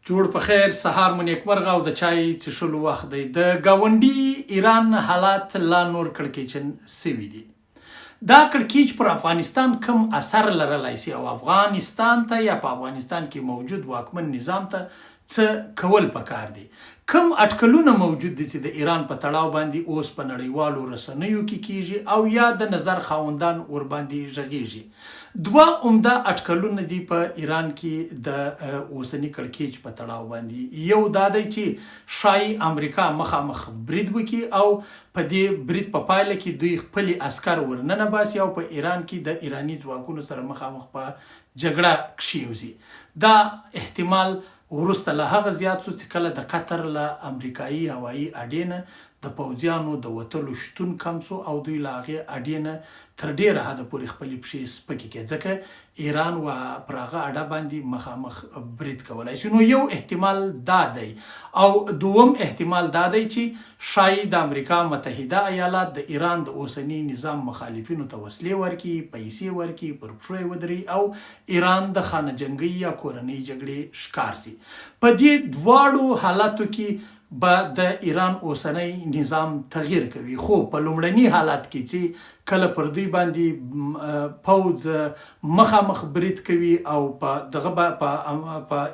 جوړ په خیر سهار مو نیکمرغه او د چای څښلو وخت دی. د ګاونډي ایران حالات لا نور کړکېچن سوي دي. دا کړکېچ پر افغانستان کم اثر لرلی سي او افغانستان ته یا په افغانستان کې موجود واکمن نظام ته څه کول پکار دي. کم اټکلونه موجود دي چې د ایران په تړاو باندې اوس په نړیوالو رسنیو کې کیږي او یا د نظر خاوندان ورباندې غږیږي. دوه عمده اټکلونه دي په ایران کې د اوسني کړکېچ په تړاو باندې. یو دا دی چې شاید امریکا مخامخ برید وکړي او په دې برید په پایله کې دوی خپل عسکر ورننه باسي او په ایران کې د ایراني ځواکونو سره مخامخ په جګړه کښیوزي. دا احتمال وروسته له هغه زیات شو چې کله د قطر له امریکایي هوایي اډې نه د پوځیانو د وتلو شتون کم شو او دوی له هغې اډې نه تر ډېره حده پورې خپلې پښې سپکې کړې ځکه ایران پر هغه اډه باندې مخامخ برید کولی شي. نو یو احتمال دا دی او دوم احتمال دا دی چې شاید د امریکا متحده ایالات د ایران د اوسني نظام مخالفینو ته وسلې ورکړي، پیسې ورکړي، پر پښو یې ودري او ایران د خانه جنګۍ یا کورنۍ جګړې ښکار شي. په دې دواړو حالاتو کې به د ایران اوسنی نظام تغییر کوي، خو په لومړني حالات کې چې کله پر دوی باندې پوځ مخامخ برید کوي او په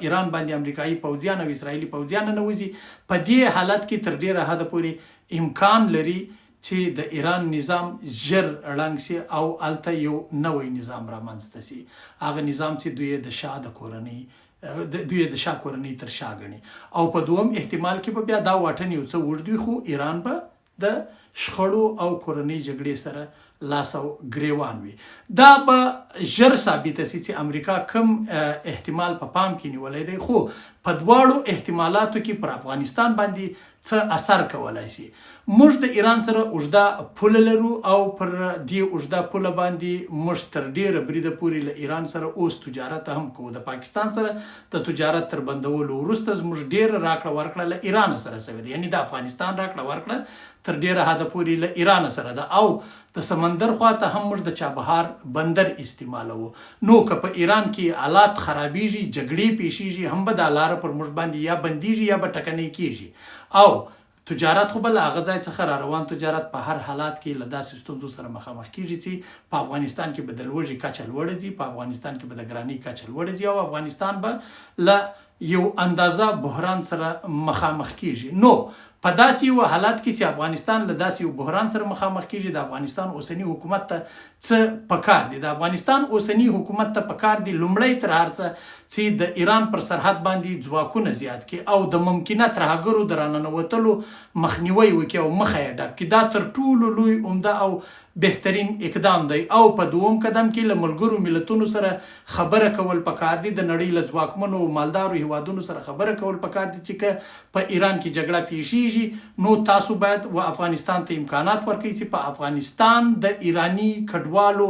ایران باندې امریکایي پوځیان او اسرائیلي پوځیان ننوځي، په دې حالت کې تر ډیره حده پورې امکان لري چې د ایران نظام ژر ړنګ شي او هلته یو نوی نظام رامنځته شي. هغه نظام چې دوی د شاه کورنۍ تر شا ګڼي. او په دوم احتمال کې به بیا دا واټن یو څه اوږد وي، خو ایران به د شخړو او کورنۍ جګړې سره لاس او ګریوان وي. دا به ژر ثابته شي چې امریکا کم احتمال په پام کې نیولی دی، خو په دواړو احتمالاتو کې پر افغانستان باندې څه اثر کولی شي. موږ د ایران سره اوږده پوله لرو او پر دې اوږده پوله باندې موږ تر ډیره بریده پورې له ایران سره اوس تجارت هم کوو. د پاکستان سره د تجارت تر بندولو وروسته زموږ ډیره راکړه ورکړه له ایران سره شوې ده، یعنې د افغانستان راکړه ورکړه تر ډیره حده پورې له ایران سره ده او د سمندر خواته هم موږ د چابهار بندر استعمالوو. نو که په ایران کې حالات خرابیږي، جګړې پیښیږي، هم به دا لاره پر موږ باندې یا بندیږي یا به ټکنۍ کیږي او تجارت خو به له هغه ځای څخه را روان تجارت په هر حالات کې له داسې ستونزو سره مخامخ کیږي چې په افغانستان کې به د لوږې کچه لوړه ځي، په افغانستان کې به د ګرانۍ کچه لوړه ځي او افغانستان به له یو اندازه بحران سره مخامخ کیږي. نو په داسې یو حالات کې چې افغانستان له داسې یو بحران سره مخامخ کیږي، د افغانستان اوسني حکومت ته څه پکار دي؟ د افغانستان اوسني حکومت ته پکار دي لومړی تر هر څه چې د ایران پر سرحد باندې ځواکونه زیات کړي او د ممکنه ترهګرو د راننوتلو مخنیوي وکړي او مخه یې ډب کړي. دا تر ټولو لوی عمده او بهترین اقدام دی. او په دوم قدم کې له ملګرو ملتونو سره خبره کول پکار دي، د نړۍ له ځواکمنو او مالدارو هیوادونو سره خبره کول پکار دي چې که په ایران کې جګړه پیښیږي نو تاسو باید و افغانستان ته امکانات ورکړئ چې په افغانستان د ایرانی کډوالو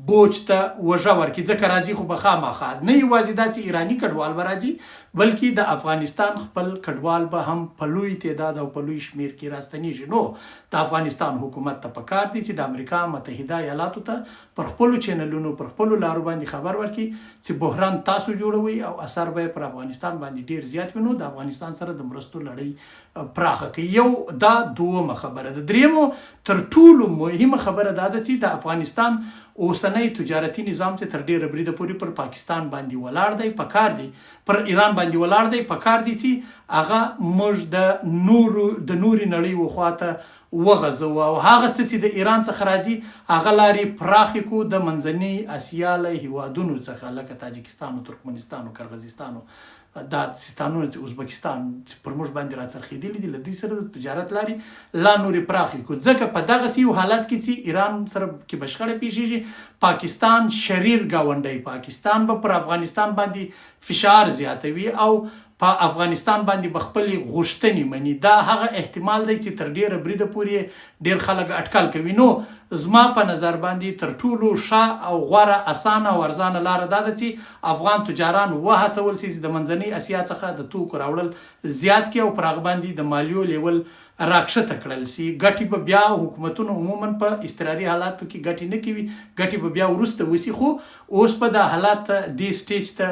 بوج ته وژه ورکړي، ځکه راځي خو به خامخا نه یوازې دا چې ایرانی کډوال به راځي بلکې د افغانستان خپل کډوال به هم په لوی تعداد او په لوی شمیر کې راستنیږي. نو د افغانستان حکومت ته پکار دي چې د امریکا متحده ایالاتو ته پر خپلو چینلونو پر خپلو لارو باندې خبر ورکړي چې بحران تاسو جوړوي او اثر به پر افغانستان باندې ډیر زیات وي. نو د افغانستان سره د مرستو لړۍ پراخه کوي. یو دا دومه خبره ده. دریمو تر ټولو مهمه خبره دا ده چې د افغانستان اوسنی تجارتي نظام چې تر ډیره بریده پورې پر پاکستان باندې ولاړ دی، پکار دی پر ایران باندې ولاړ دی، پکار دی چې هغه موږ د نوري نړۍ وخواته وغځو او هغه څه چې د ایران څخه راځي هغه لارې پراخې کو د منځنۍ اسیا له هیوادونو څخه لکه تاجکستان او ترکمنستان او کرغزستان دا سیستانونه چې ازبکستان چې پر موږ باندې راڅرخېدلي دي، له دوی سره د تجارت لارې لا نورې پراخې کړو. ځکه په دغسې یو حالت کې چې ایران سره کې به شخړه پیښیږي، پاکستان شریر ګاونډی، پاکستان به پر افغانستان باندې فشار زیاتوي او په افغانستان باندې به خپلې غوښتنې مني. دا هغه احتمال دی چې تر ډیره بریده پورې ډیر خلک اټکل کوي. نو زما په نظر باندې تر ټولو ښه او غوره اسانه او ارزانه لاره دا ده چې افغان تجاران وهڅول شي چې د منځنۍ اسیا څخه د توکو راوړل زیات کړي او پر هغه باندې د مالیو لیول راکښته کړل شي. ګټې به بیا حکومتونو عموما په اضطراري حالاتو کې ګټې نه کوي، ګټې به بیا وروسته وشي، خو اوس په دا حالات دې سټیج ته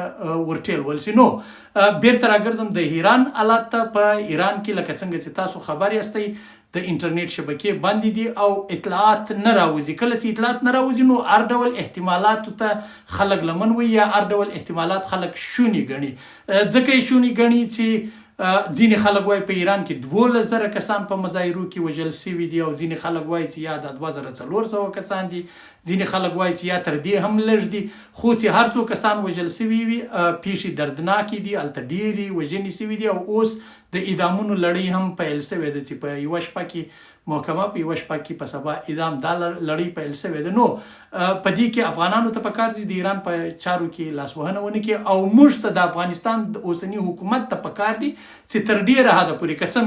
ورټېلول شي. نو بیرته راګرځم د ایران حالات ته. په ایران کې لکه څنګه چې تاسو خبر یاستئ د انټرنیټ شبکې بندې دي او اطلاعات نه راوځي. کله چې اطلاعات نه راوځي نو هر ډول احتمالاتو ته خلک لمن وي یا هر ډول احتمالات خلک شوني ګڼي. ځکه یې شوني ګڼي چې ځینې خلک وایي په ایران کې 12,000 کسان په مظاهرو کې وژل شوي دي او ځینې خلک وایي چې یا د 2,400 کسان دي، ځینې خلک وایي چې یا تر دې هم لږ دي. خو چې هر څو کسان وژل شوي وي پیښې دردناکې دي، هلته ډېرې وژنې شوي دي او اوس د اعدامونو لړۍ هم پیل شوې ده چې په یوه شپه کې محکمه په یوه شپه کې په سبا اعدام دا لړۍ پیل شوې ده. نو په دې کې افغانانو ته پکار دي د ایران په چارو کې لاسوهنه ونه کړي او موږ ته د افغانستان د اوسني حکومت ته پکار دي چې تر ډېره حده پورې که څه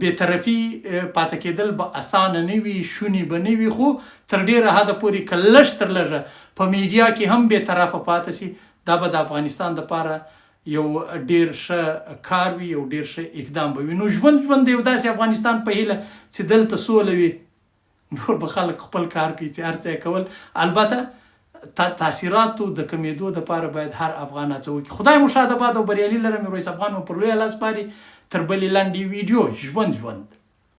بېطرفي پاتې کېدل به اسانه نه وي، شوني به نه وي، خو تر ډېره حده پورې که لږ تر لږه په میډیا کې هم بېطرفه پاتې شي دا به د افغانستان دپاره یو ډیر ښه کار وي، یو ډیر ښه اقدام به وي. نو ژوند د یو داسې افغانستان په هیله چې دلته سوله وي، نور به خلک خپل کار کوي چې هر څه یې کول. البته تاثیراتو د کمیدو دپاره باید هر افغان هڅه وکړي. خدای مو شاد باد او بریالي لره. میرویس افغان مو پر لویه لاس سپاري. تر بلې لنډې ویډیو ژوند